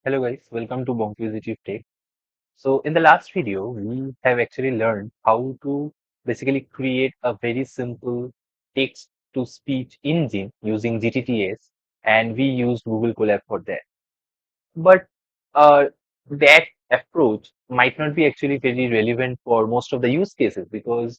Hello guys, welcome to Bonquisitive Tech. So in the last video, we have actually learned how to basically create a very simple text to speech engine using GTTS, and we used Google Colab for that. But uh, that approach might not be actually very relevant for most of the use cases because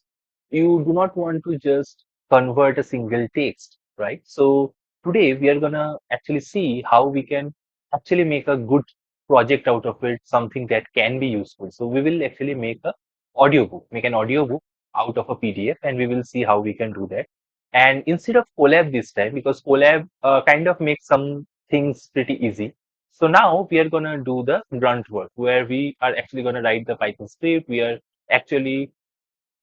you do not want to just convert a single text, right? So today we are gonna actually see how we can actually make a good project out of it, something that can be useful. So we will actually make an audiobook out of a PDF, and we will see how we can do that. And instead of Colab this time, because Colab kind of makes some things pretty easy, so now we are going to do the grunt work where we are actually going to write the Python script. We are actually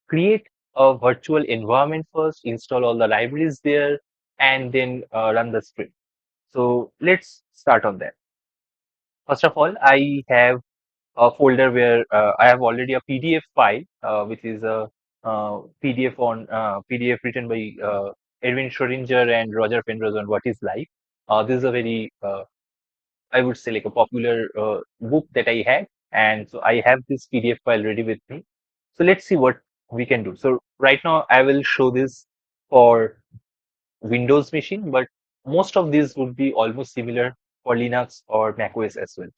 create a virtual environment first, install all the libraries there, and then run the script. So let's start on that. First of all, I have a folder where I have already a PDF file, which is a PDF written by Edwin Schrodinger and Roger Penrose on What is Life. This is a very I would say like a popular book that I had. And so I have this PDF file ready with me. So let's see what we can do. So right now I will show this for Windows machine, but most of these would be almost similar for Linux or macOS as well.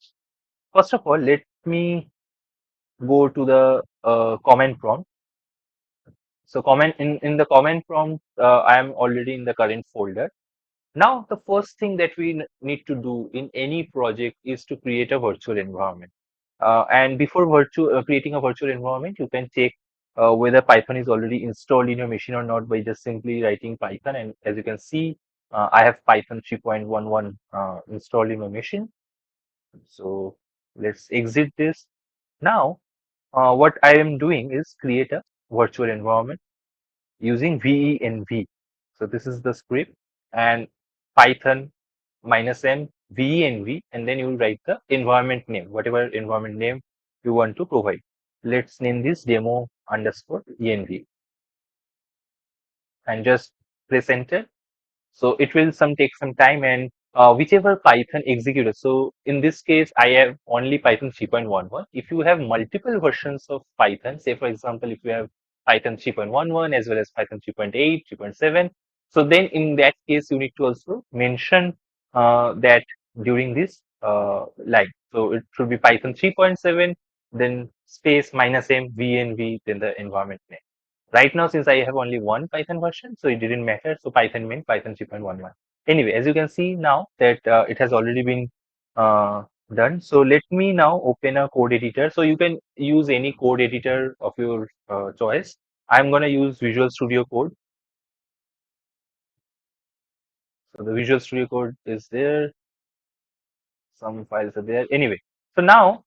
First of all, let me go to the command prompt. So in the command prompt, I am already in the current folder. Now, the first thing that we need to do in any project is to create a virtual environment. And before creating a virtual environment, you can check whether Python is already installed in your machine or not by just simply writing Python. And as you can see, I have Python 3.11 installed in my machine. So let's exit this. Now, what I am doing is create a virtual environment using venv. So this is the script, and Python -m venv, and then you write the environment name, whatever environment name you want to provide. Let's name this demo underscore env and just press enter. So it will take some time, and whichever Python executor. So in this case, I have only Python 3.11. If you have multiple versions of Python, say for example, if you have Python 3.11 as well as Python 3.8, 3.7, so then in that case, you need to also mention that during this line. So it should be Python 3.7, then space -m venv, then the environment name. Right now, since I have only one Python version, so it didn't matter. So Python meant Python 3.11. Anyway, as you can see now that it has already been uh, done. So let me now open a code editor. So you can use any code editor of your choice. I'm going to use Visual Studio Code. So the Visual Studio Code is there. Some files are there. Anyway, so now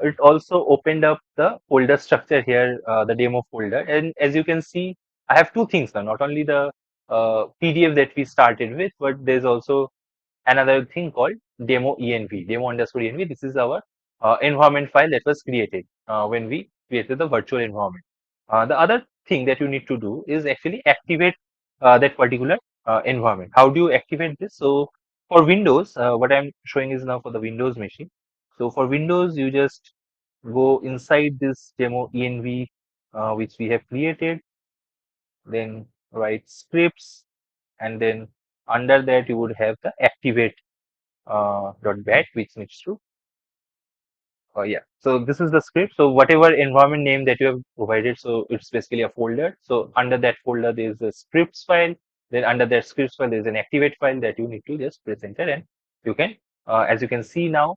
it also opened up the folder structure here, the demo folder. And as you can see, I have two things now, not only the PDF that we started with, but there's also another thing called demo underscore env. This is our environment file that was created when we created the virtual environment. The other thing that you need to do is actually activate that particular environment. How do you activate this? So for Windows, what I'm showing is now for the Windows machine. So for Windows, you just go inside this demo env which we have created, then write scripts, and then under that you would have the activate .bat, which needs to yeah. So this is the script. So whatever environment name that you have provided, so it's basically a folder. So under that folder there is a scripts file. Then under that scripts file there is an activate file that you need to just press enter, and you can as you can see now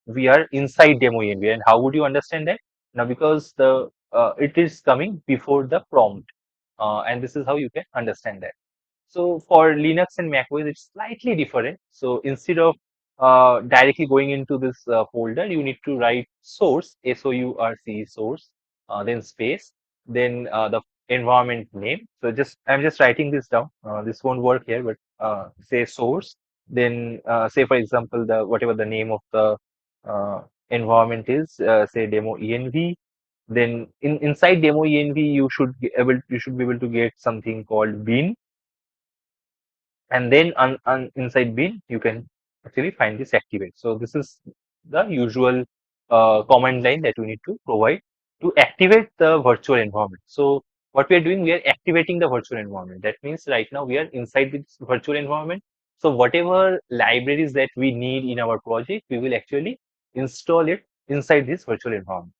we are inside demo env. And how would you understand that? Now because the it is coming before the prompt, and this is how you can understand that. So for Linux and macOS, it's slightly different. So instead of directly going into this folder, you need to write source, source, source, then space, then the environment name. So just I'm just writing this down. This won't work here, but say source, then say for example the whatever the name of the uh, environment is, say demo env. Then inside demo env, you should be able to get something called bin, and then inside bin you can actually find this activate. So this is the usual command line that we need to provide to activate the virtual environment. So what we are doing, we are activating the virtual environment. That means right now we are inside this virtual environment. So whatever libraries that we need in our project, we will actually install it inside this virtual environment.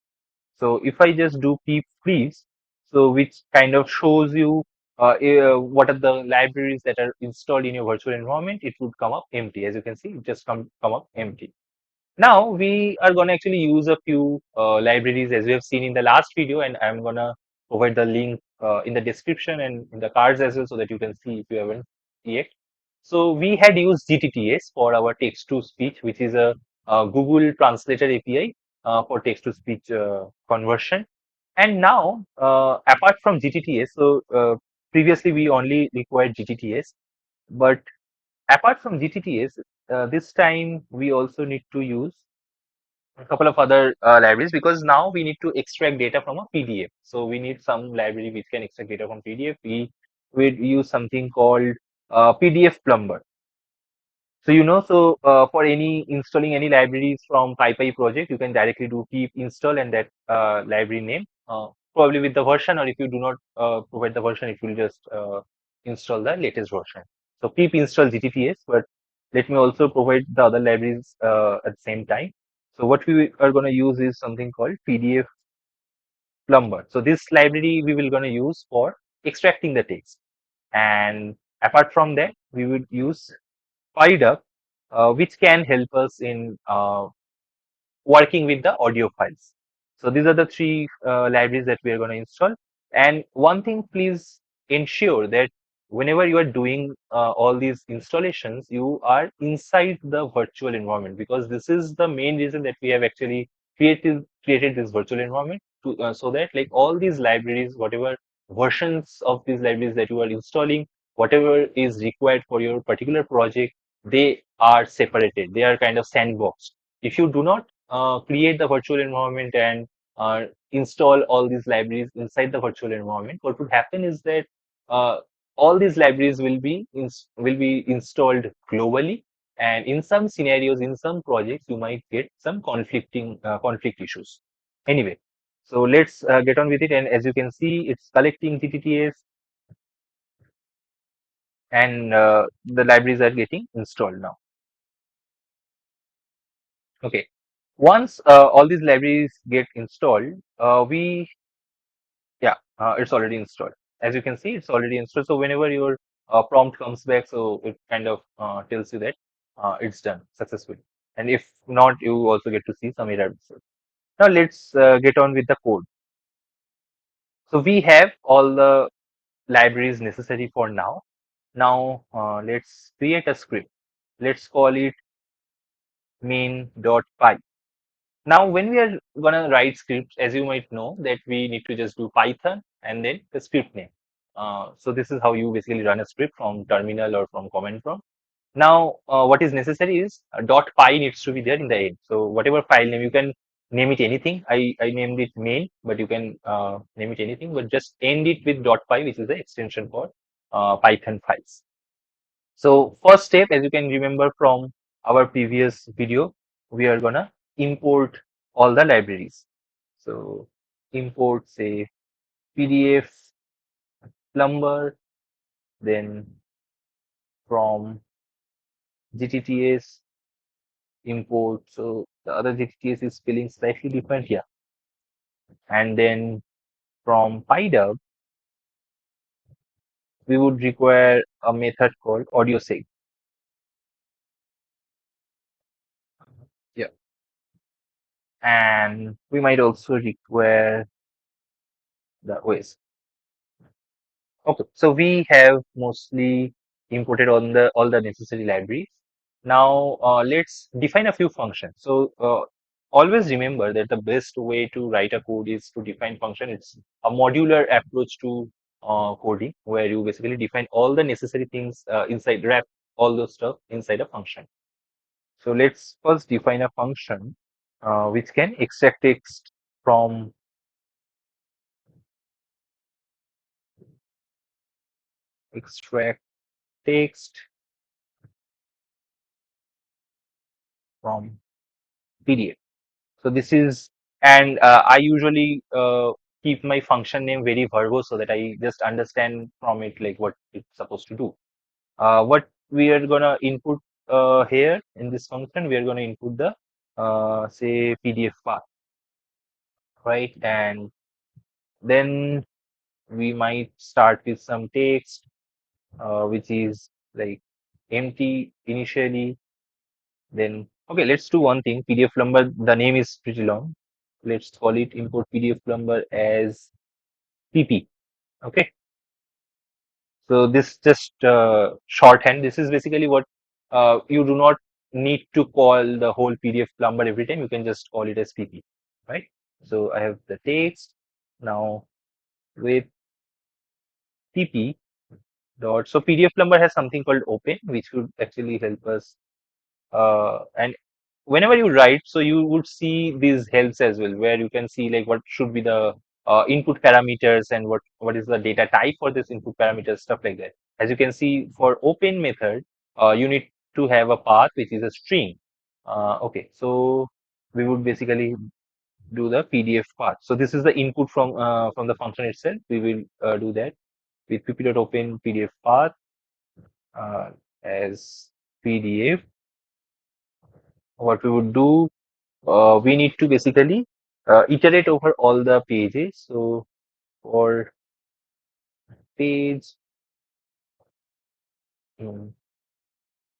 So if I just do pip freeze, so which kind of shows you what are the libraries that are installed in your virtual environment, it would come up empty. As you can see, it just come up empty. Now we are going to actually use a few libraries as we have seen in the last video, and I'm going to provide the link in the description and in the cards as well so that you can see if you haven't yet. So we had used GTTS for our text to speech, which is a Google Translator API for text to speech conversion. And now, apart from GTTS, so previously we only required GTTS, but apart from GTTS, this time we also need to use a couple of other libraries because now we need to extract data from a PDF. So we need some library which can extract data from PDF. We will use something called PDF Plumber. So for any installing any libraries from PyPy project, you can directly do pip install and that library name, probably with the version, or if you do not provide the version, it will just install the latest version. So pip install GTTS, but let me also provide the other libraries at the same time. So what we are going to use is something called PDF Plumber. So this library we will going to use for extracting the text. And apart from that, we would use PyDuck, which can help us in working with the audio files. So these are the three libraries that we are going to install. And one thing, please ensure that whenever you are doing all these installations, you are inside the virtual environment because this is the main reason that we have actually created this virtual environment to so that like all these libraries, whatever versions of these libraries that you are installing, whatever is required for your particular project, they are separated. They are kind of sandboxed. If you do not create the virtual environment and install all these libraries inside the virtual environment, what would happen is that uh, all these libraries will be installed globally, and in some scenarios, in some projects, you might get some conflict issues. Anyway, so let's get on with it. And as you can see, it's collecting GTTS, and the libraries are getting installed now. Okay. Once all these libraries get installed, it's already installed. As you can see, it's already installed. So whenever your prompt comes back, so it kind of tells you that it's done successfully. And if not, you also get to see some error message. Now let's get on with the code. So we have all the libraries necessary for now. Now let's create a script. Let's call it main.py. Now, when we are gonna write scripts, as you might know, that we need to just do Python and then the script name. So this is how you basically run a script from terminal or from command prompt. Now, what is necessary is .py needs to be there in the end. So whatever file name, you can name it anything. I named it main, but you can name it anything, but just end it with .py, which is the extension for Python files. So first step, as you can remember from our previous video, we are gonna import all the libraries. So import say PDF Plumber, then from GTTS import. So the other GTTS is spelling slightly different here. And then from PyDub, we would require a method called AudioSig. Yeah. And we might also require the OS. Okay, so we have mostly imported on the all the necessary libraries. Now let's define a few functions. So always remember that the best way to write a code is to define function. It's a modular approach to coding where you basically define all the necessary things inside, wrap all those stuff inside a function. So let's first define a function which can extract text from extract text from PDF. So this is, and I usually keep my function name very verbose so that I just understand from it like what it's supposed to do. What we are gonna input here in this function, we are gonna input the say PDF path, right? And then we might start with some text, which is like empty initially. Then, okay, let's do one thing. PDF plumber, the name is pretty long. Let's call it import PDF plumber as PP. Okay. So this just shorthand. This is basically what you do not need to call the whole PDF plumber every time. You can just call it as PP, right? So I have the text now with PP dot. So PDF plumber has something called open, which would actually help us. And whenever you write, so you would see these helps as well, where you can see like what should be the input parameters and what is the data type for this input parameters, stuff like that. As you can see, for open method, you need to have a path which is a string. Okay, so we would basically do the PDF path. So this is the input from the function itself. We will do that with pp.open PDF path uh, as PDF. What we would do, we need to basically iterate over all the pages. So for page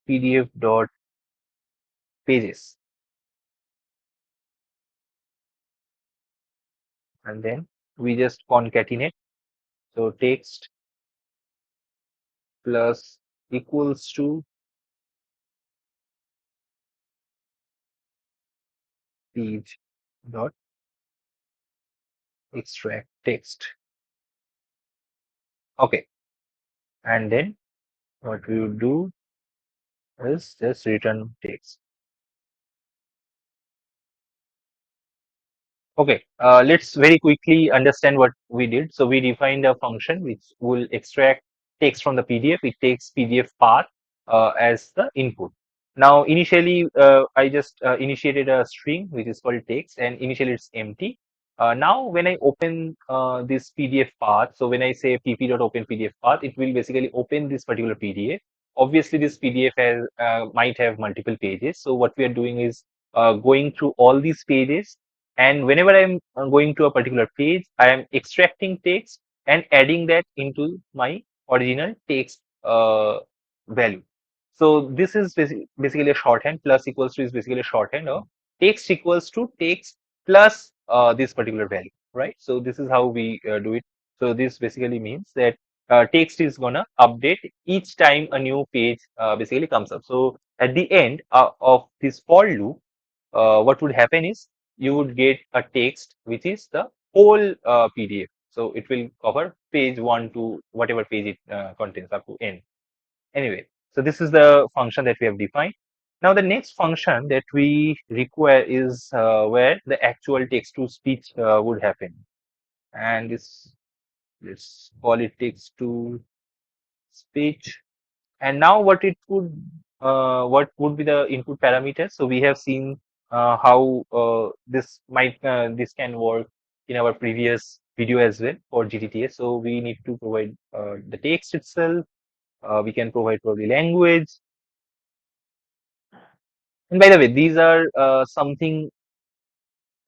PDF dot pages, and then we just concatenate. So text plus equals to page dot extract text. Okay, and then what we would do is just return text. Okay, let's very quickly understand what we did. So we defined a function which will extract text from the PDF. It takes PDF path as the input. Now, initially, I just initiated a string which is called text, and initially it's empty. Now, when I open this PDF path, so when I say pp.open PDF path, it will basically open this particular PDF. Obviously, this PDF has might have multiple pages. So what we are doing is going through all these pages, and whenever I'm going to a particular page, I am extracting text and adding that into my original text value. So this is basically a shorthand. Plus equals to is basically a shorthand of text equals to text plus this particular value, right? So this is how we do it. So this basically means that text is gonna update each time a new page basically comes up. So at the end of this for loop, what would happen is you would get a text which is the whole PDF. So it will cover page one to whatever page it contains up to end. Anyway, so this is the function that we have defined. Now the next function that we require is where the actual text to speech would happen. And this, let's call it text to speech. And now what would be the input parameters? So we have seen how this can work in our previous video as well for GTTS. So we need to provide the text itself. We can provide probably language. And by the way, these are something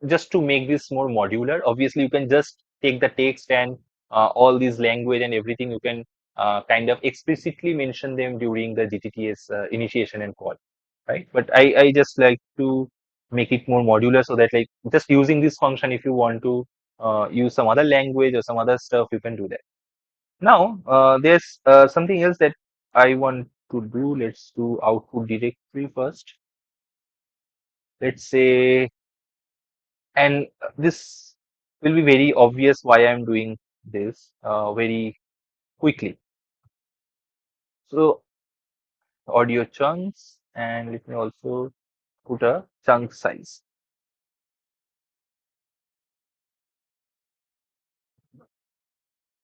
just to make this more modular. Obviously, you can just take the text and all these language and everything. You can kind of explicitly mention them during the GTTS initiation and call, right? But I just like to make it more modular so that like just using this function, if you want to use some other language or some other stuff, you can do that. Now, there's something else that I want to do. Let's do output directory first. Let's say, and this will be very obvious why I'm doing this very quickly. So audio chunks, and let me also put a chunk size.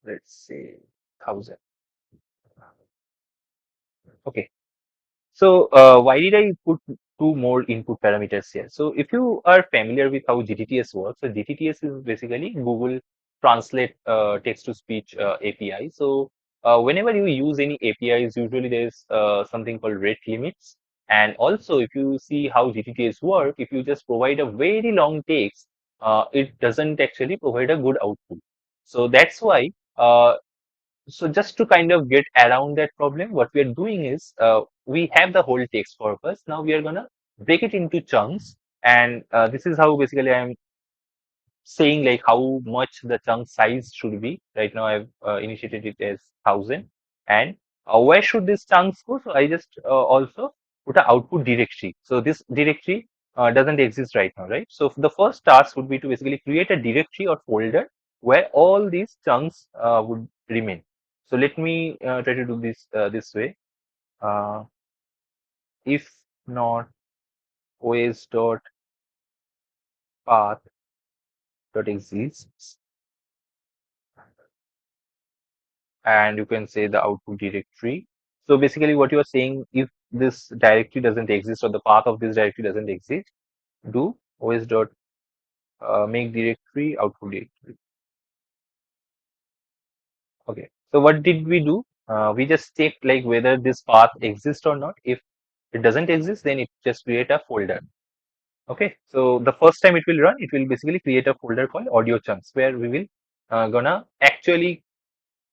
Let's say 1,000. Okay. So why did I put two more input parameters here. So if you are familiar with how GTTS works, so GTTS is basically Google Translate text to speech API. So whenever you use any APIs, usually there's something called rate limits. And also, if you see how GTTS work, if you just provide a very long text, it doesn't actually provide a good output. So that's why so just to kind of get around that problem, what we are doing is we have the whole text corpus. Now we are gonna break it into chunks, and this is how basically I'm saying like how much the chunk size should be. Right now I've initiated it as 1,000, and where should these chunks go? So I just also put an output directory. So this directory doesn't exist right now, right? So the first task would be to basically create a directory or folder where all these chunks would remain. So let me try to do this this way. Uh, if not os dot path dot exists, and you can say the output directory. So basically what you are saying, if this directory doesn't exist or the path of this directory doesn't exist, do os dot make directory output directory. Okay. So what did we do? We just checked like whether this path exists or not. If it doesn't exist, then it just create a folder. Okay. So the first time it will run, it will basically create a folder called audio chunks where we will gonna actually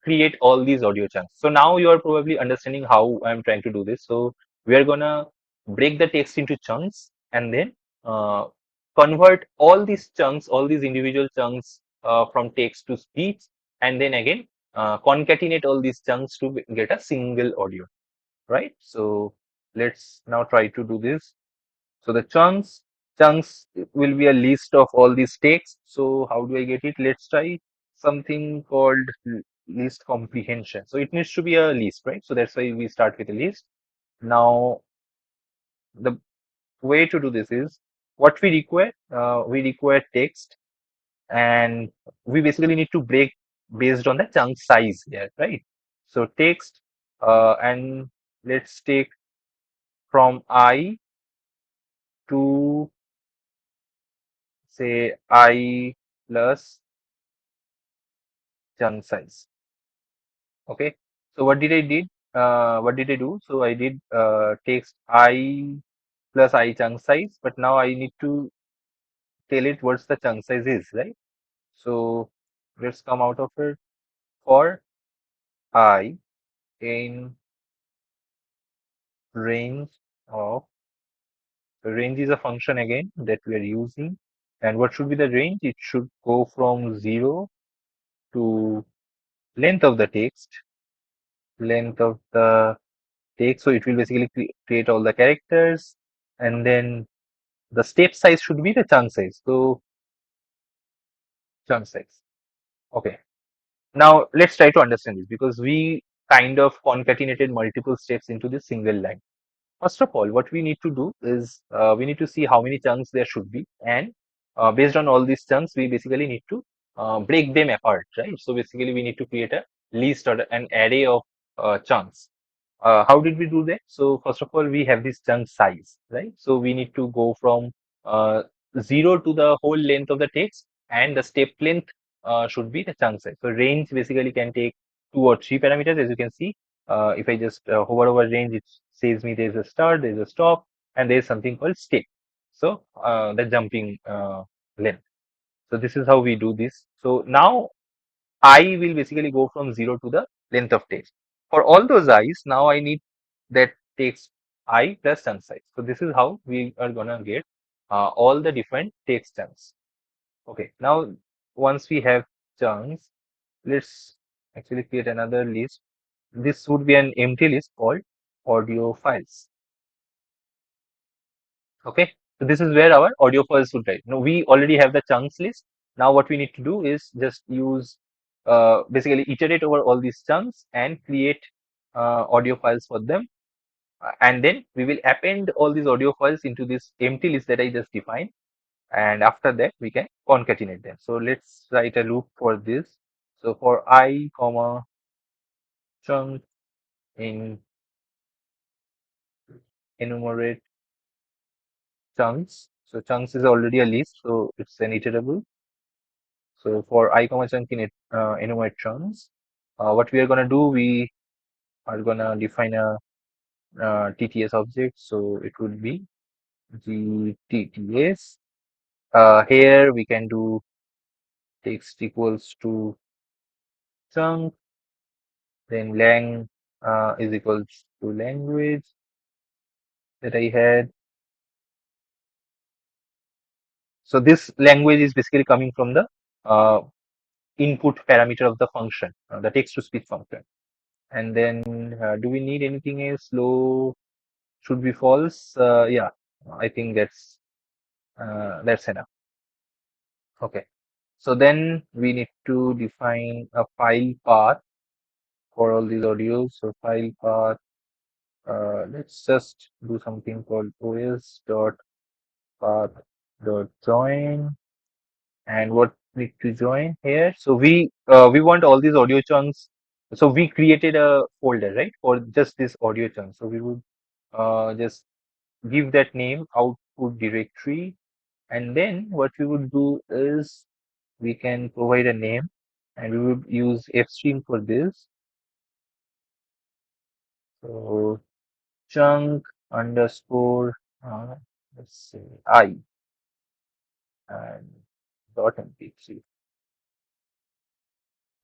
create all these audio chunks. So now you are probably understanding how I'm trying to do this. So we are gonna break the text into chunks and then uh, convert all these chunks, all these individual chunks from text to speech, and then again concatenate all these chunks to get a single audio, right? So let's now try to do this. So the chunks will be a list of all these text. So how do I get it? Let's try something called list comprehension. So it needs to be a list, right? So that's why we start with a list. Now the way to do this is what we require. We require text, and we basically need to break based on the chunk size here, right? So text, and let's take from I to say I plus chunk size. Okay. So what did I did? What did I do? So I did text I plus I chunk size, but now I need to tell it what's the chunk size is, right? So let's come out of it for I in range of, range is a function again that we are using. And what should be the range? It should go from 0 to length of the text, length of the text. So it will basically create all the characters, and then the step size should be the chunk size. So chunk size. Okay. Now let's try to understand this because we kind of concatenated multiple steps into this single line. First of all, what we need to do is we need to see how many chunks there should be, and based on all these chunks, we basically need to break them apart, right? So basically, we need to create a list or an array of chunks. How did we do that? So first of all, we have this chunk size, right? So we need to go from uh, 0 to the whole length of the text, and the step length should be the chunk size. So range basically can take 2 or 3 parameters, as you can see. If I just hover over range, it says me there's a start, there's a stop, and there's something called step. So the jumping length. So this is how we do this. So now I will basically go from 0 to the length of text. For all those i's, now I need that text I plus chunk size. So this is how we are gonna get all the different text chunks. Okay, now once we have chunks, let's actually create another list. This would be an empty list called audio files. Okay, so this is where our audio files would write. Now we already have the chunks list. Now what we need to do is just use basically iterate over all these chunks and create audio files for them. And then we will append all these audio files into this empty list that I just defined. And after that, we can concatenate them. So let's write a loop for this. So for I, comma, chunk in enumerate chunks. So chunks is already a list, so it's an iterable. So for I comma chunk in it, enumerate chunks, what we are gonna do, we are gonna define a TTS object. So it would be GTTS. Here we can do text equals to chunk, then lang is equals to language that I had. So this language is basically coming from the uh, input parameter of the function, the text to speech function. And then do we need anything else? Low should be false. Yeah, I think that's enough. Okay. So then we need to define a file path for all these audios. So file path, let's just do something called os dot path dot join. And what need to join here? So we want all these audio chunks. So we created a folder, right, for just this audio chunk. So we would just give that name output directory, and then what we would do is we can provide a name, and we would use fstream for this. So chunk underscore let's say I and dot mp3.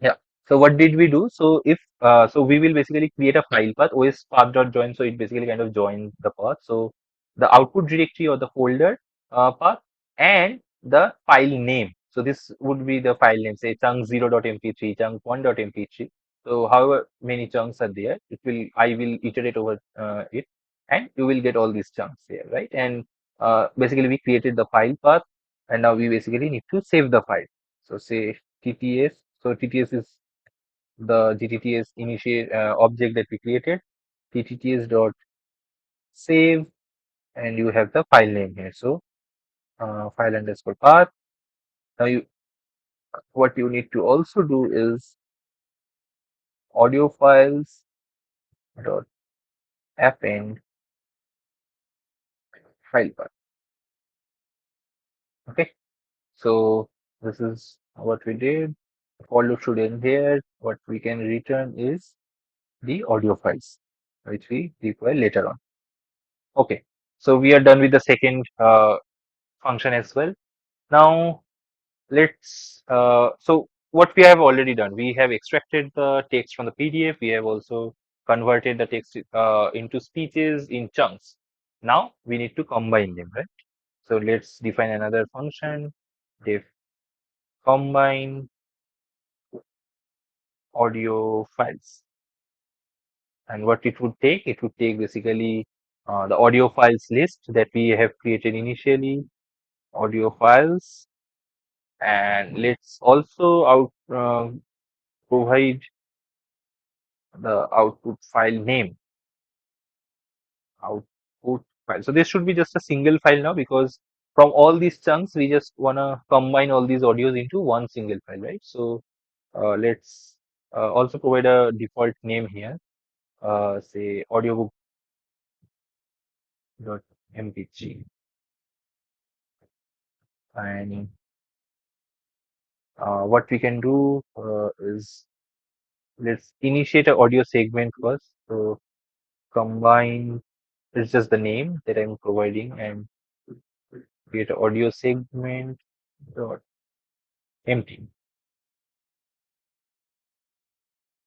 Yeah. So what did we do? So if so we will basically create a file path, os path dot join. So it basically kind of joins the path. So the output directory or the folder path and the file name. So this would be the file name, say chunk 0.mp3, chunk 1.mp3. So however many chunks are there, I will iterate over it, and you will get all these chunks here, right? And basically we created the file path, and now we basically need to save the file. So say TTS. So TTS is the GTTS initiate object that we created. TTS dot save, and you have the file name here. So file underscore path. Now what you need to also do is audio files dot append file path. Okay. So this is what we did. For loop should end here. What we can return is the audio files, which we require later on. Okay. So we are done with the second function as well. Now let's so what we have already done, we have extracted the text from the PDF. We have also converted the text into speeches in chunks. Now we need to combine them, right? So let's define another function, def combine audio files. And what it would take basically the audio files list that we have created initially, audio files, and let's also provide the output file name, output file. So this should be just a single file now, because from all these chunks we just want to combine all these audios into one single file, right? So let's also provide a default name here, say audiobook.mp3. And what we can do is let's initiate an audio segment first. So combine, it's just the name that I'm providing, and create an audio segment dot empty.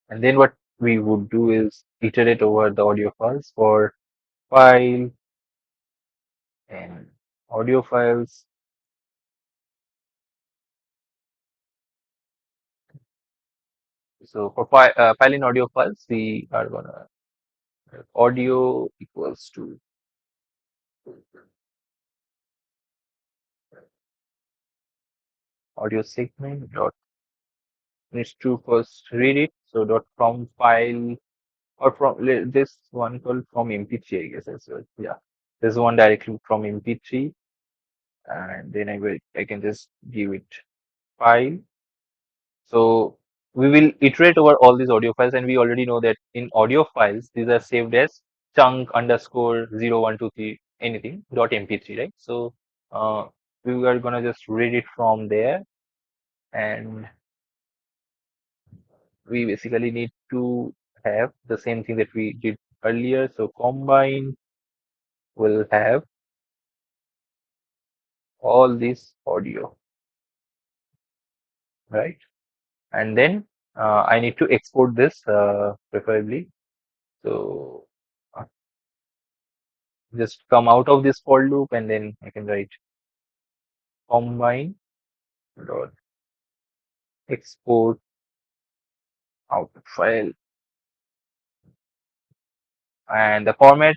And then what we would do is iterate over the audio files for file and audio files. So for file and audio files, we are gonna audio equals to audio segment dot, needs to first read it. So dot from file, or from this one called from mp3, I guess as well. Yeah, this one directly from mp3, and then I can just give it file. So we will iterate over all these audio files, and we already know that in audio files these are saved as chunk underscore 0123 anything dot mp3, right? So we are gonna just read it from there, and we basically need to have the same thing that we did earlier. So combine will have all this audio, right? And then I need to export this preferably. So uh, just come out of this for loop, and then I can write combine dot export output file. And the format,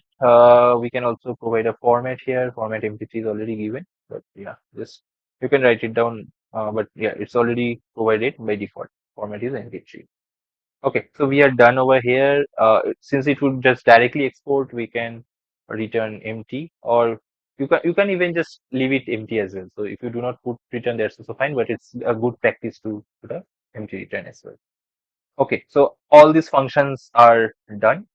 we can also provide a format here. Format mp3 is already given, but yeah, just you can write it down. But yeah, it's already provided by default. Format is mp3. Okay, so we are done over here. Since it would just directly export, we can return empty, or you can even just leave it empty as well. So if you do not put return, that's also fine. But it's a good practice to put a empty return as well. Okay, so all these functions are done.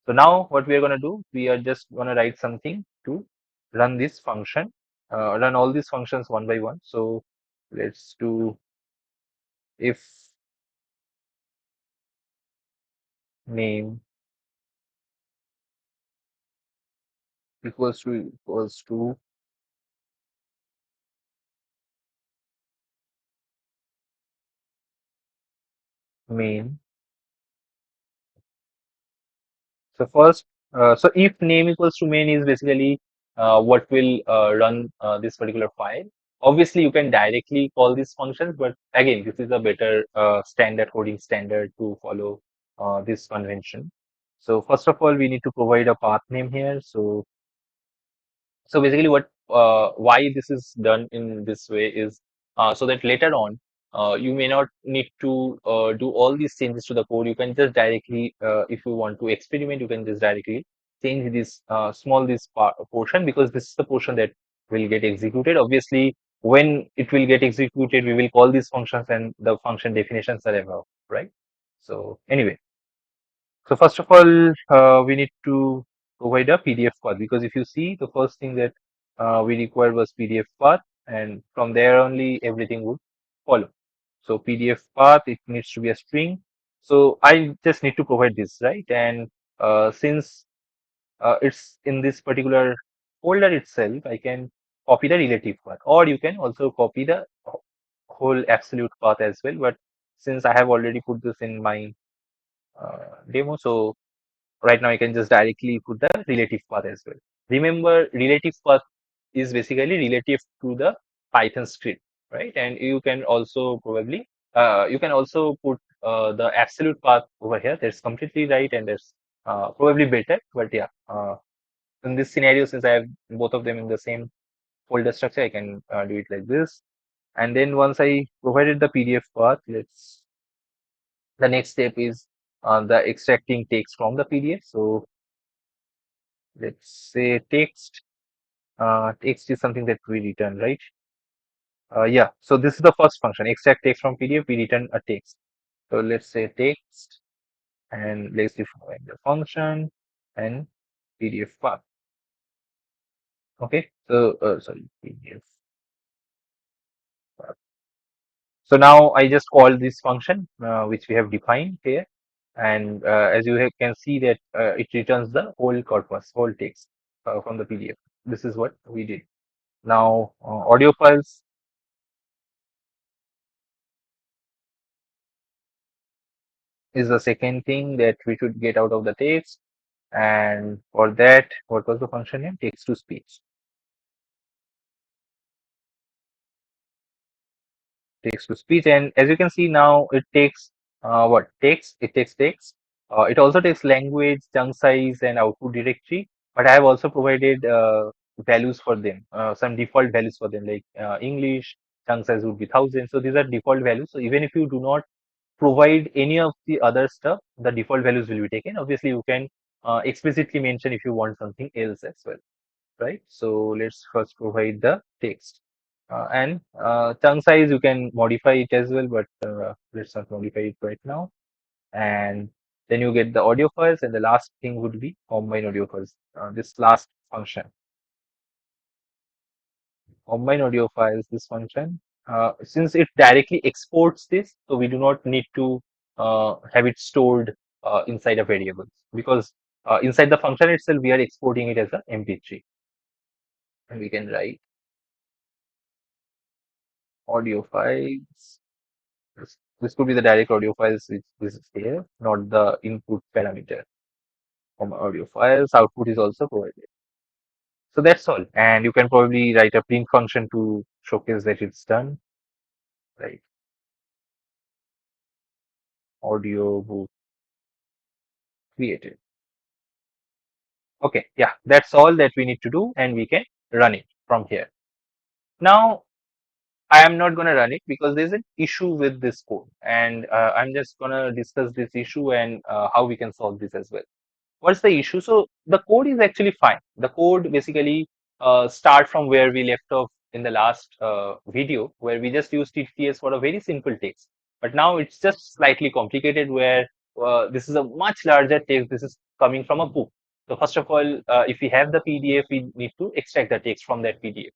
So now what we are going to do, we are just going to write something to run this function, run all these functions one by one. So let's do if name equals to main. So first, so if name equals to main is basically what will run this particular file. Obviously, you can directly call these functions, but again, this is a better standard coding standard to follow this convention. So first of all, we need to provide a path name here. So basically, what why this is done in this way is so that later on you may not need to do all these changes to the code. You can just directly, if you want to experiment, you can just directly change this portion, because this is the portion that will get executed. Obviously, when it will get executed, we will call these functions and the function definitions are above, right? So anyway. So first of all, we need to provide a PDF path, because if you see, the first thing that we required was PDF path, and from there only everything would follow. So PDF path, it needs to be a string. So I just need to provide this, right? And since it's in this particular folder itself, I can copy the relative path, or you can also copy the whole absolute path as well. But since I have already put this in my demo, so right now I can just directly put the relative path as well. Remember, relative path is basically relative to the Python script, right? And you can also probably you can also put the absolute path over here. That's completely right, and that's probably better. But yeah, in this scenario, since I have both of them in the same folder structure, I can do it like this. And then once I provided the PDF path, the next step is the extracting text from the PDF. So let's say text. Text is something that we return, right? Yeah. So this is the first function. Extract text from PDF. We return a text. So let's say text, and let's define the function and PDF path. Okay. So sorry, PDF path. So now I just call this function which we have defined here, and as you can see that it returns the whole corpus, whole text from the PDF. This is what we did. Now audio files is the second thing that we should get out of the text. And for that, what was the function name? Text to speech. Text to speech. And as you can see now, it takes what? Text. It takes text. It also takes language, chunk size, and output directory. But I have also provided values for them, some default values for them, like English, chunk size would be 1,000. So these are default values. So even if you do not provide any of the other stuff, the default values will be taken. Obviously, you can explicitly mention if you want something else as well, right? So let's first provide the text. And chunk size, you can modify it as well, but let's not modify it right now. And then you get the audio files, and the last thing would be combine audio files, this last function. combine audio files, this function, since it directly exports this, so we do not need to have it stored inside a variable, because inside the function itself, we are exporting it as a MP3. And we can write audio files. This could be the direct audio files which is here, not the input parameter from audio files. Output is also provided. So that's all. And you can probably write a print function to showcase that it's done. Right. Audio book created. Okay. Yeah. That's all that we need to do, and we can run it from here. Now, I am not going to run it because there's an issue with this code, and I'm just going to discuss this issue and how we can solve this as well. What's the issue? So the code is actually fine. The code basically start from where we left off in the last video, where we just used TTS for a very simple text. But now it's just slightly complicated, where this is a much larger text. This is coming from a book. So first of all, if we have the PDF, we need to extract the text from that PDF.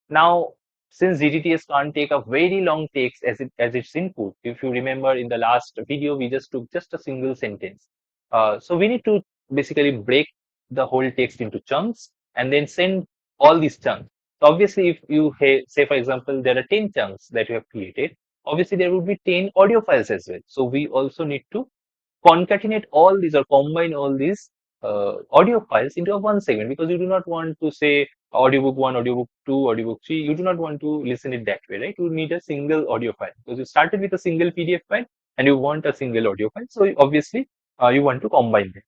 Now, since GTTS can't take a very long text as its input, if you remember in the last video, we just took just a single sentence. So we need to basically break the whole text into chunks and then send all these chunks. So obviously, if you say, for example, there are 10 chunks that you have created, obviously there would be 10 audio files as well. So we also need to concatenate all these or combine all these audio files into a one segment, because you do not want to say audiobook 1, audiobook 2, audiobook 3. You do not want to listen it that way, right? You need a single audio file because you started with a single PDF file and you want a single audio file. So obviously, you want to combine them.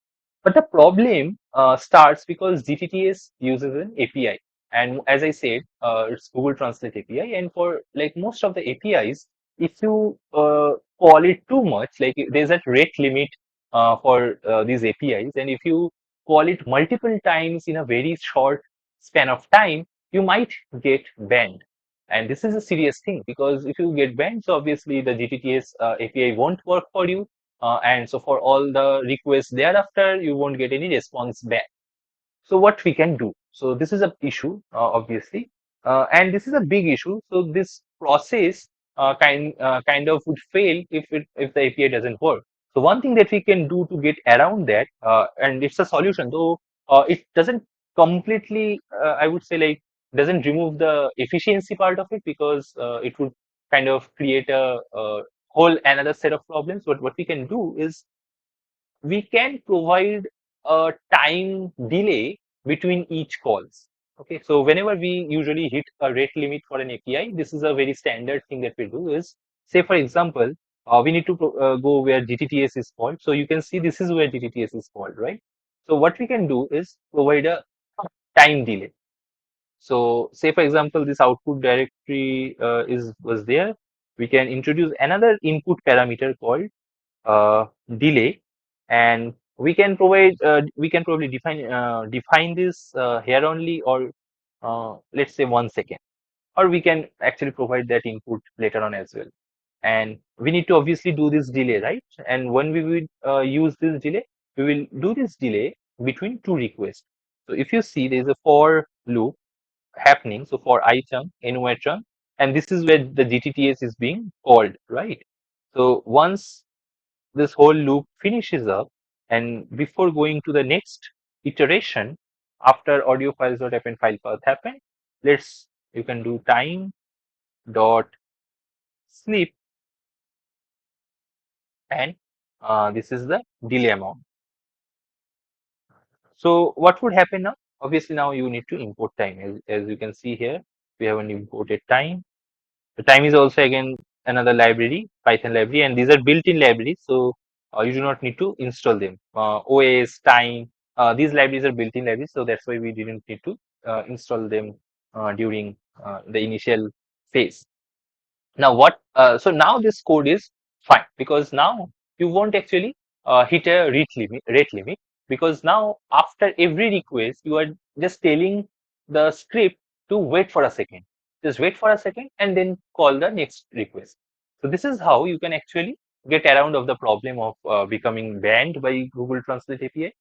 But the problem starts because GTTS uses an API. And as I said, it's Google Translate API. And for like most of the APIs, if you call it too much, like there's a rate limit for these APIs. And if you call it multiple times in a very short span of time, you might get banned. And this is a serious thing, because if you get banned, so obviously the GTTS API won't work for you, and so for all the requests thereafter, you won't get any response back. So what we can do? So this is a issue, obviously, and this is a big issue. So this process kind of would fail if the API doesn't work. So one thing that we can do to get around that, and it's a solution, though it doesn't completely, I would say, like doesn't remove the efficiency part of it, because it would kind of create a whole another set of problems. But what we can do is we can provide a time delay between each calls. Okay, so whenever we usually hit a rate limit for an API, this is a very standard thing that we do is, say for example, we need to go where GTTS is called. So you can see this is where GTTS is called, right? So what we can do is provide a time delay. So say for example, this output directory was there. We can introduce another input parameter called delay, and we can probably define this here only, or let's say 1 second, or we can actually provide that input later on as well. And we need to obviously do this delay, right? And when we will use this delay, we will do this delay between two requests. So if you see, there is a for loop happening, so for I chunk, anywhere chunk, and this is where the GTTS is being called, right? So once this whole loop finishes up, and before going to the next iteration after audio files.append file path happen, let's you can do time dot sleep, and this is the delay amount. So what would happen now? Obviously now you need to import time. As you can see here, we have an imported time. The time is also again another library, Python library, and these are built-in libraries, so you do not need to install them. OS, time, these libraries are built-in libraries, so that's why we didn't need to install them during the initial phase. Now what? So now this code is fine, because now you won't actually hit a rate limit, because now after every request you are just telling the script to wait for a second. Just wait for a second and then call the next request. So this is how you can actually get around of the problem of becoming banned by Google Translate API.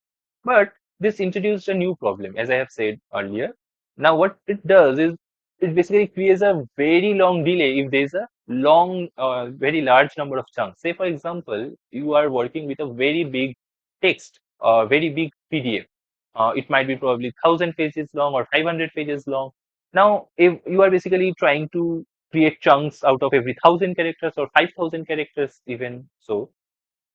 But this introduced a new problem, as I have said earlier. Now what it does is it basically creates a very long delay if there's a very large number of chunks. Say, for example, you are working with a very big text, very big PDF. It might be probably 1,000 pages long or 500 pages long. Now, if you are basically trying to create chunks out of every 1,000 characters or 5,000 characters, even so,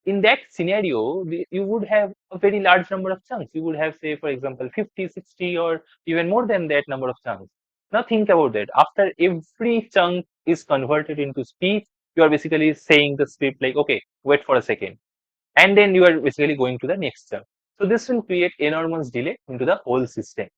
in that scenario, you would have a very large number of chunks. You would have, say, for example, 50, 60, or even more than that number of chunks. Now, think about that. After every chunk is converted into speech, you are basically saying the script like, okay, wait for a second. And then you are basically going to the next chunk. So, this will create enormous delay into the whole system.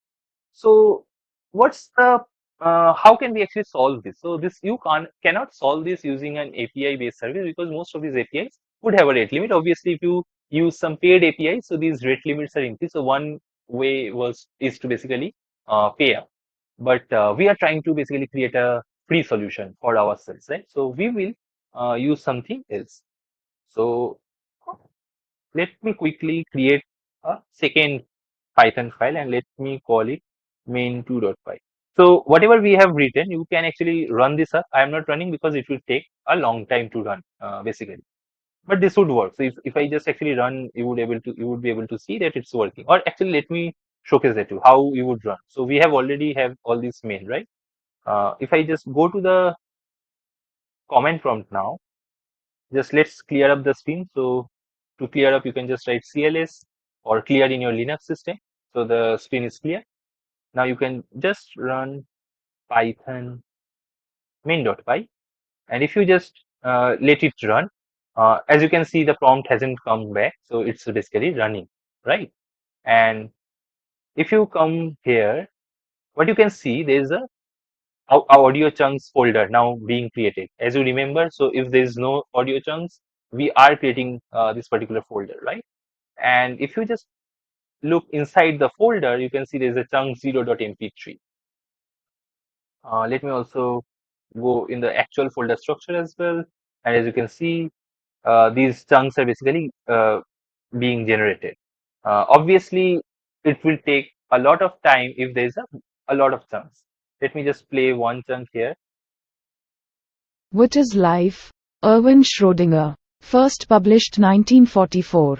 So what's the how can we actually solve this? So this you cannot solve this using an API based service because most of these APIs would have a rate limit. Obviously, if you use some paid API, so these rate limits are increased. So one way was is to basically pay up. But we are trying to basically create a free solution for ourselves, right? So we will use something else. So let me quickly create a second Python file and let me call it main2.py. So whatever we have written, you can actually run this up. I am not running because it will take a long time to run, basically. But this would work. So if I just actually run, you would be able to see that it's working. Or actually, let me showcase that to you how you would run. So we have already have all these main, right? If I just go to the comment prompt now, just let's clear up the screen. So to clear up, you can just write CLS or clear in your Linux system. So the screen is clear. Now you can just run Python main.py. And if you just let it run, as you can see, the prompt hasn't come back. So it's basically running, right? And if you come here, what you can see, there's a audio chunks folder now being created. As you remember, so if there's no audio chunks, we are creating this particular folder, right? And if you just look inside the folder, you can see there's a chunk 0.mp3. Let me also go in the actual folder structure as well. And as you can see, these chunks are basically being generated. Obviously, it will take a lot of time if there's a lot of chunks. Let me just play one chunk here. What is life? Erwin Schrödinger. First published 1944.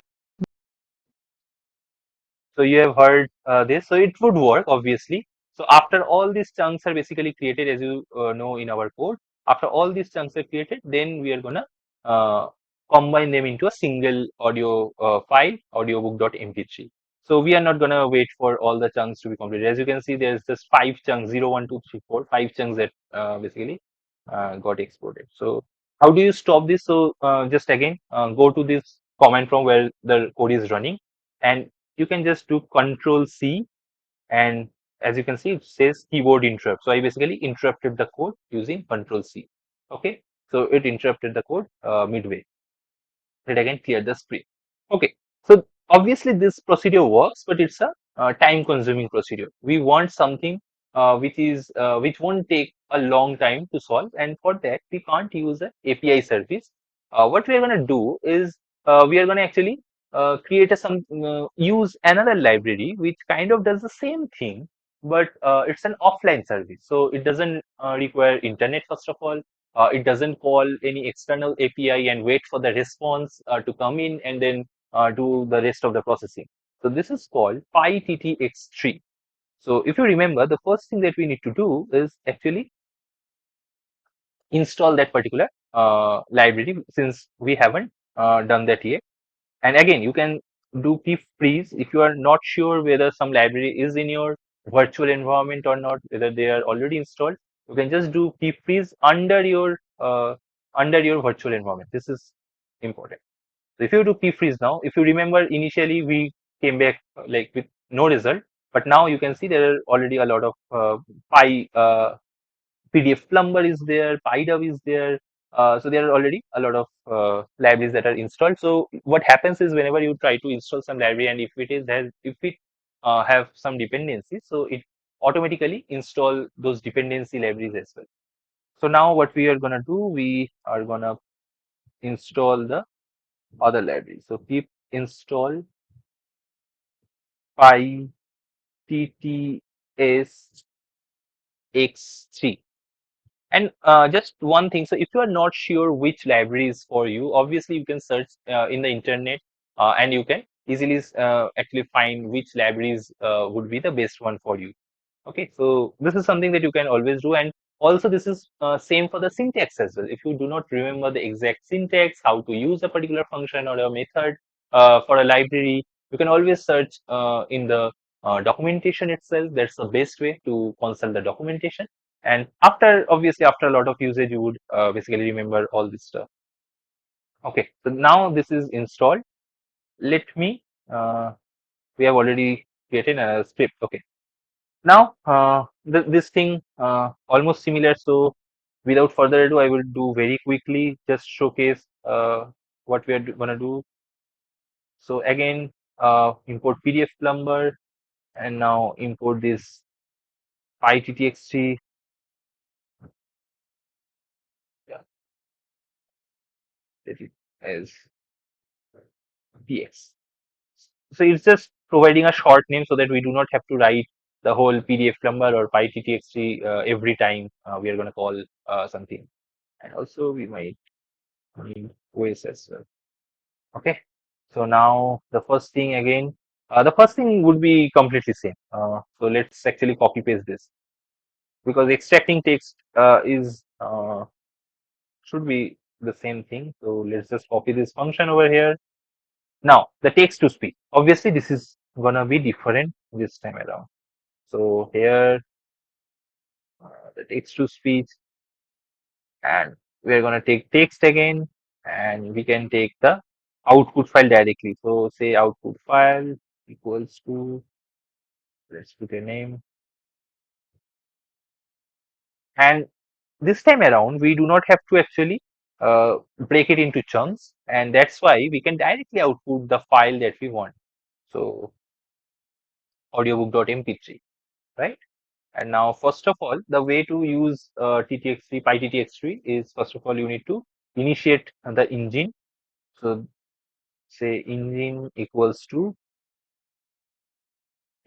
So you have heard this. So it would work, obviously. So after all these chunks are basically created, as you know in our code, after all these chunks are created, then we are gonna uh, combine them into a single audio file, audiobook.mp3. So we are not gonna wait for all the chunks to be completed. As you can see, there's just 5 chunks, 0, 1, 2, 3, 4, 5 chunks that basically got exported. So how do you stop this? So just again, go to this command from where the code is running, and you can just do Control C, and as you can see, it says keyboard interrupt. So I basically interrupted the code using Control C. Okay, so it interrupted the code midway. Let again clear the screen. Okay, so obviously this procedure works, but it's a time-consuming procedure. We want something which won't take a long time to solve, and for that we can't use an API service. What we are going to do is we are going to actually create use another library which kind of does the same thing, but it's an offline service, so it doesn't require internet first of all. It doesn't call any external API and wait for the response to come in and then do the rest of the processing. So this is called PyTTX3. So if you remember, the first thing that we need to do is actually install that particular library, since we haven't done that yet. And again, you can do pip freeze if you are not sure whether some library is in your virtual environment or not, whether they are already installed. You can just do pip freeze under your virtual environment. This is important. So if you do pip freeze now, if you remember initially we came back like with no result, but now you can see there are already a lot of py PDF Plumber is there, PyDub is there. So there are already a lot of libraries that are installed. So what happens is whenever you try to install some library, and if it have some dependencies, so it automatically install those dependency libraries as well. So now what we are gonna do, we are gonna install the other library. So pip install PyTTS X3. And just one thing, so if you are not sure which library is for you, obviously you can search in the internet, and you can easily actually find which libraries would be the best one for you. Okay, so this is something that you can always do, and also this is same for the syntax as well. If you do not remember the exact syntax, how to use a particular function or a method for a library, you can always search in the documentation itself. That's the best way to consult the documentation. And after, obviously, after a lot of usage, you would basically remember all this stuff. Okay, so now this is installed. Let me, we have already created a script. Okay. Now, this thing almost similar. So, without further ado, I will do very quickly just showcase what we are gonna do. So again, import PDF plumber, and now import this pyttxt. Yeah, that it as px. So it's just providing a short name so that we do not have to write the whole PDF plumber or pyttxt every time we are gonna call something. And also we might need OS as well. Okay, so now the first thing again, the first thing would be completely same. So let's actually copy paste this, because extracting text is should be the same thing. So let's just copy this function over here. Now the text to speech. Obviously, this is gonna be different this time around. So here the text to speech, and we're gonna take text again, and we can take the output file directly. So say output file equals to, let's put a name. And this time around, we do not have to actually break it into chunks, and that's why we can directly output the file that we want. So audiobook.mp3, right? And now, first of all, the way to use TTX3, PyTTX3 is, first of all, you need to initiate the engine. So say engine equals to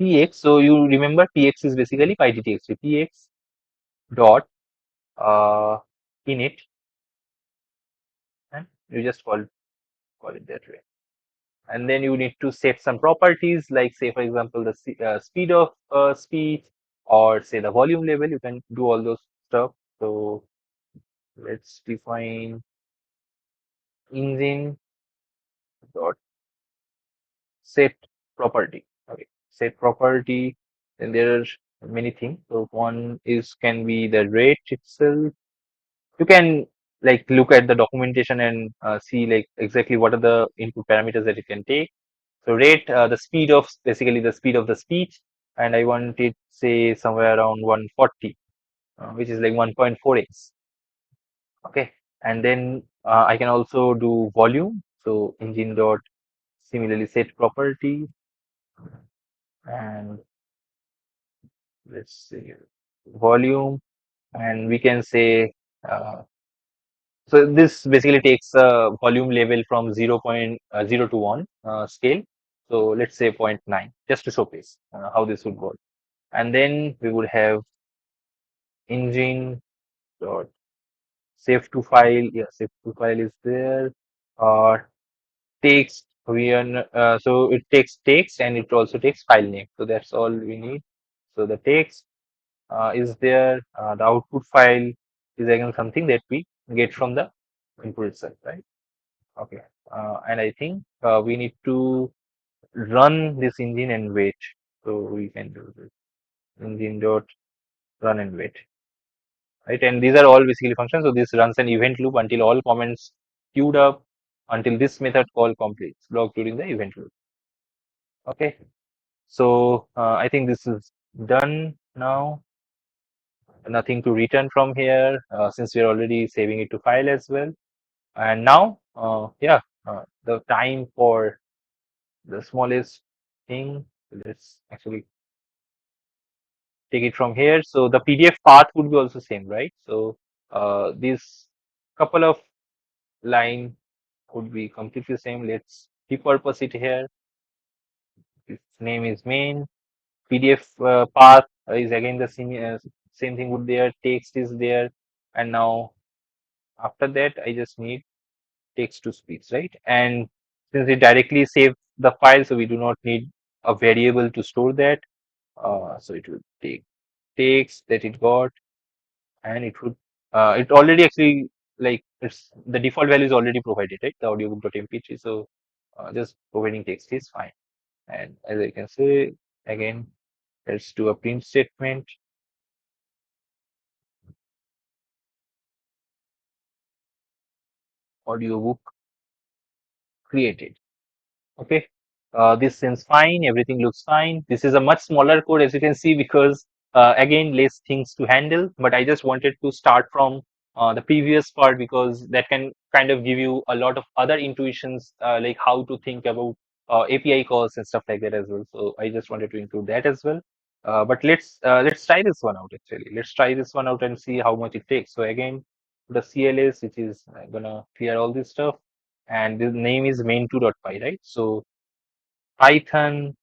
px. So you remember px is basically PyTTX3. Px dot uh, init, and you just call it that way. And then you need to set some properties, like say for example the speed of speech, or say the volume level. You can do all those stuff. So let's define engine dot set property. Okay, set property. Then there are many things. So one is can be the rate itself. You can like look at the documentation and see like exactly what are the input parameters that you can take. So rate, the speed of, basically the speed of the speech, and I want it say somewhere around 140, which is like 1.4x. Okay, and then I can also do volume. So engine dot similarly set property, and let's see volume, and we can say so this basically takes a volume level from 0.0 to 1 scale. So let's say zero point 0.9, just to showcase how this would work. And then we would have engine dot save to file. Yeah, save to file is there. Uh, text, so it takes text, and it also takes file name. So that's all we need. So the text is there. The output file is again something that we get from the input itself, right? Okay. And I think we need to run this engine and wait. So we can do this engine dot run and wait, right? And these are all basically functions. So this runs an event loop until all comments queued up, until this method call completes block during the event loop. Okay. So I think this is done now. Nothing to return from here since we're already saving it to file as well. And now, yeah, the time for the smallest thing. Let's actually take it from here. So the PDF path would be also same, right? So this couple of line would be completely same. Let's repurpose it here. Its name is main. PDF path is again the same thing would there, text is there, and now after that I just need text to speech, right? And since it directly saves the file, so we do not need a variable to store that. So it will take text that it got, and it would it already actually, like, it's the default value is already provided, right? The audiobook.mp3. So just providing text is fine. And as I can say again, let's do a print statement. Audiobook created. Okay. This seems fine. Everything looks fine. This is a much smaller code, as you can see, because again, less things to handle. But I just wanted to start from the previous part because that can kind of give you a lot of other intuitions, like how to think about API calls and stuff like that as well. So I just wanted to include that as well. But let's try this one out actually. Let's try this one out and see how much it takes. So again, the CLS, which is gonna clear all this stuff, and the name is main2.py, right? So Python,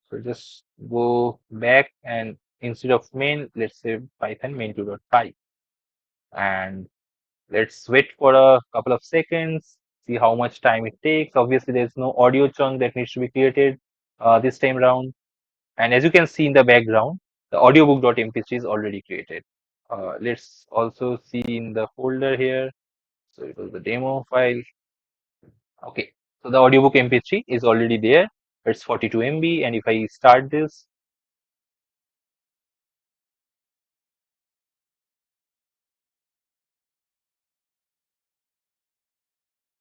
so just go back and instead of main, let's say Python main2.py, and let's wait for a couple of seconds, see how much time it takes. Obviously, there's no audio chunk that needs to be created this time around. And as you can see in the background, the audiobook.mp3 is already created. Let's also see in the folder here. So it was the demo file. Okay, so the audiobook MP3 is already there. It's 42 MB, and if I start this,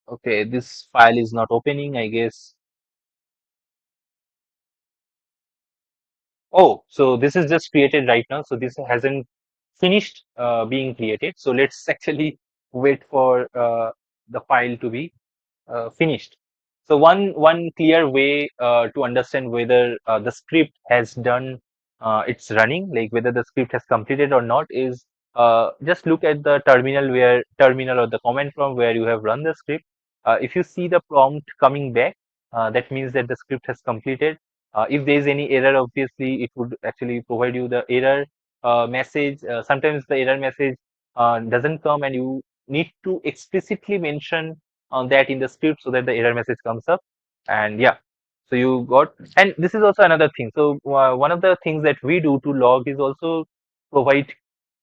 okay, this file is not opening, I guess. Oh, so this is just created right now. So this hasn't finished being created. So let's actually wait for the file to be finished. So one clear way to understand whether the script has done its running, like whether the script has completed or not, is just look at the terminal or the command prompt where you have run the script. If you see the prompt coming back, that means that the script has completed. If there is any error, obviously it would actually provide you the error message. Sometimes the error message doesn't come, and you need to explicitly mention on that in the script so that the error message comes up. And yeah, so you got, and this is also another thing. So one of the things that we do to log is also provide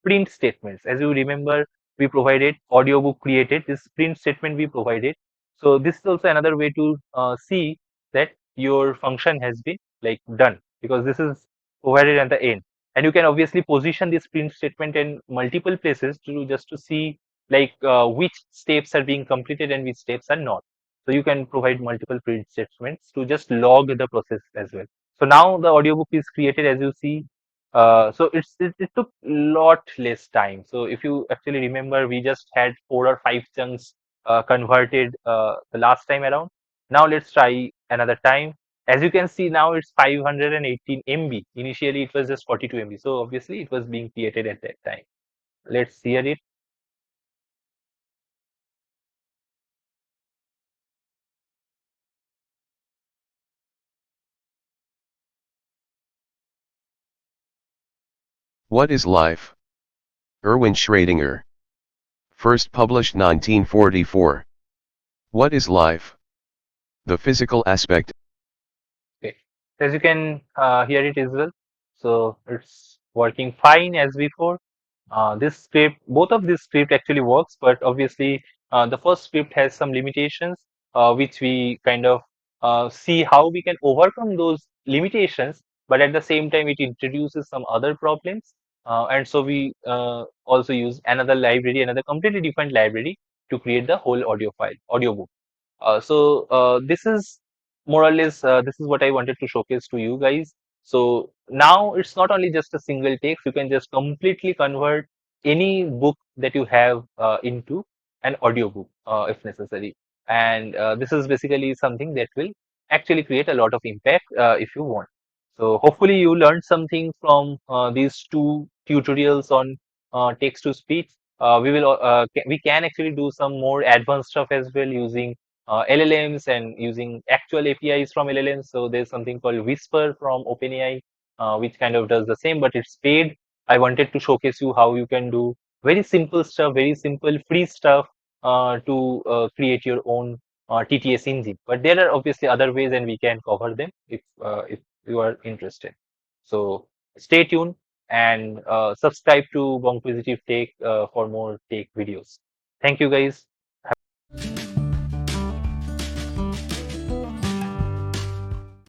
print statements. As you remember, we provided audiobook created, this print statement we provided. So this is also another way to see that your function has been like done, because this is provided at the end. And you can obviously position this print statement in multiple places to just to see like which steps are being completed and which steps are not. So you can provide multiple print statements to just log the process as well. So now the audiobook is created, as you see. So it took lot less time. So if you actually remember, we just had 4 or 5 chunks converted the last time around. Now let's try another time. As you can see now, it's 518 MB. Initially it was just 42 MB. So obviously it was being created at that time. Let's hear it. What is life? Erwin Schrödinger. First published 1944. What is life? The physical aspect. Okay. As you can hear it as well. So it's working fine as before. This script, both of this script actually works, but obviously the first script has some limitations, which we kind of see how we can overcome those limitations. But at the same time, it introduces some other problems, and so we also use another library, another completely different library to create the whole audio file, audiobook. So this is more or less this is what I wanted to showcase to you guys. So now it's not only just a single text, you can just completely convert any book that you have into an audiobook if necessary. And this is basically something that will actually create a lot of impact if you want. So hopefully you learned something from these two tutorials on text to speech. We can actually do some more advanced stuff as well using LLMs and using actual APIs from LLMs. So there's something called Whisper from OpenAI, which kind of does the same, but it's paid. I wanted to showcase you how you can do very simple stuff, very simple free stuff to create your own TTS engine. But there are obviously other ways, and we can cover them if you are interested. So stay tuned and subscribe to Bonk Positive Take for more take videos. Thank you, guys.